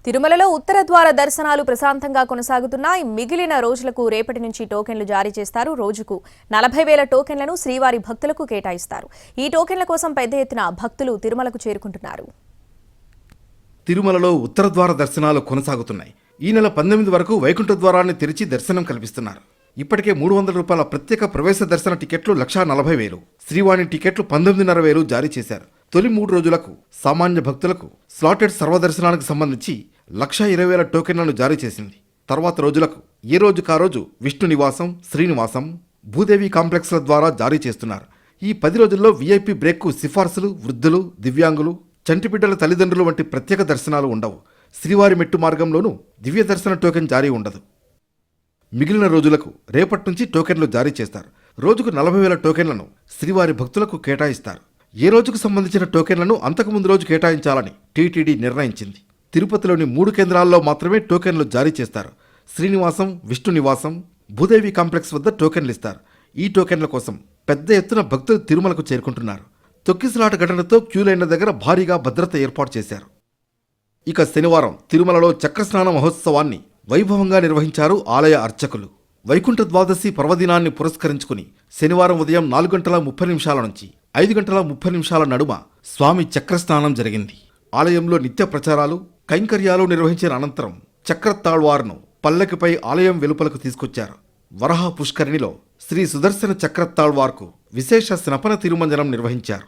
తిరుమలలో ఉత్తర ద్వార దర్శనాలు ప్రశాంతంగా కొనసాగుతున్నాయి. మిగిలిన రోజులకు రేపటి నుంచి టోకెన్లు జారీ చేస్తారు. రోజుకు 40,000 టోకెన్లను శ్రీవారి భక్తులకు కేటాయిస్తారు. ఈ టోకెన్ల కోసం పెద్ద ఎత్తున భక్తులు తిరుమలకు చేరుకుంటున్నారు. తిరుమలలో ఉత్తర ద్వార దర్శనాలు కొనసాగుతున్నాయి. ఈ నెల 18 వరకు వైకుంఠ ద్వారాన్ని తెరిచి దర్శనం కల్పిస్తున్నారు. ఇప్పటికే 300 రూపాయల ప్రత్యేక ప్రవేశ దర్శన టికెట్లు 1,40,000, శ్రీవాణి టికెట్లు 19,500 జారీ చేశారు. తొలి 3 రోజులకు సామాన్య భక్తులకు స్లాటెడ్ సర్వదర్శనానికి సంబంధించి 1,20,000 టోకెన్లను జారీ చేసింది. తర్వాత రోజులకు ఏ రోజుకా రోజు విష్ణు నివాసం, శ్రీనివాసం, భూదేవి కాంప్లెక్స్ల ద్వారా జారీ చేస్తున్నారు. ఈ 10 రోజుల్లో వీఐపీ బ్రేక్కు సిఫార్సులు, వృద్ధులు, దివ్యాంగులు, చంటిబిడ్డల తల్లిదండ్రులు వంటి ప్రత్యేక దర్శనాలు ఉండవు. శ్రీవారి మెట్టు మార్గంలోనూ దివ్య దర్శన టోకెన్ జారీ ఉండదు. మిగిలిన రోజులకు రేపటి నుంచి టోకెన్లు జారీ చేస్తారు. రోజుకు 40,000 టోకెన్లను శ్రీవారి భక్తులకు కేటాయిస్తారు. ఏ రోజుకు సంబంధించిన టోకెన్లను అంతకుముందు రోజు కేటాయించాలని టీటీడీ నిర్ణయించింది. తిరుపతిలోని 3 కేంద్రాల్లో మాత్రమే టోకెన్లు జారీ చేస్తారు. శ్రీనివాసం, విష్ణు నివాసం, భూదేవి కాంప్లెక్స్ వద్ద టోకెన్లు ఇస్తారు. ఈ టోకెన్ల కోసం పెద్ద ఎత్తున భక్తులు తిరుమలకు చేరుకుంటున్నారు. తొక్కిసలాట ఘటనతో క్యూలైన్ల దగ్గర భారీగా భద్రత ఏర్పాటు చేశారు. ఇక శనివారం తిరుమలలో చక్రస్నాన మహోత్సవాన్ని వైభవంగా నిర్వహించారు ఆలయ అర్చకులు. వైకుంఠ ద్వాదశి పర్వదినాన్ని పురస్కరించుకుని శనివారం ఉదయం 4:30 నుంచి 5:30 నడుమ స్వామి చక్రస్నానం జరిగింది. ఆలయంలో నిత్య ప్రచారాలు, కైంకర్యాలు నిర్వహించిన అనంతరం చక్రతాళ్వార్ను పల్లకిపై ఆలయం వెలుపలకు తీసుకొచ్చారు. వరహ పుష్కరిణిలో శ్రీ సుదర్శన చక్రతాళ్వార్కు విశేష స్నపన తిరుమంజనం నిర్వహించారు.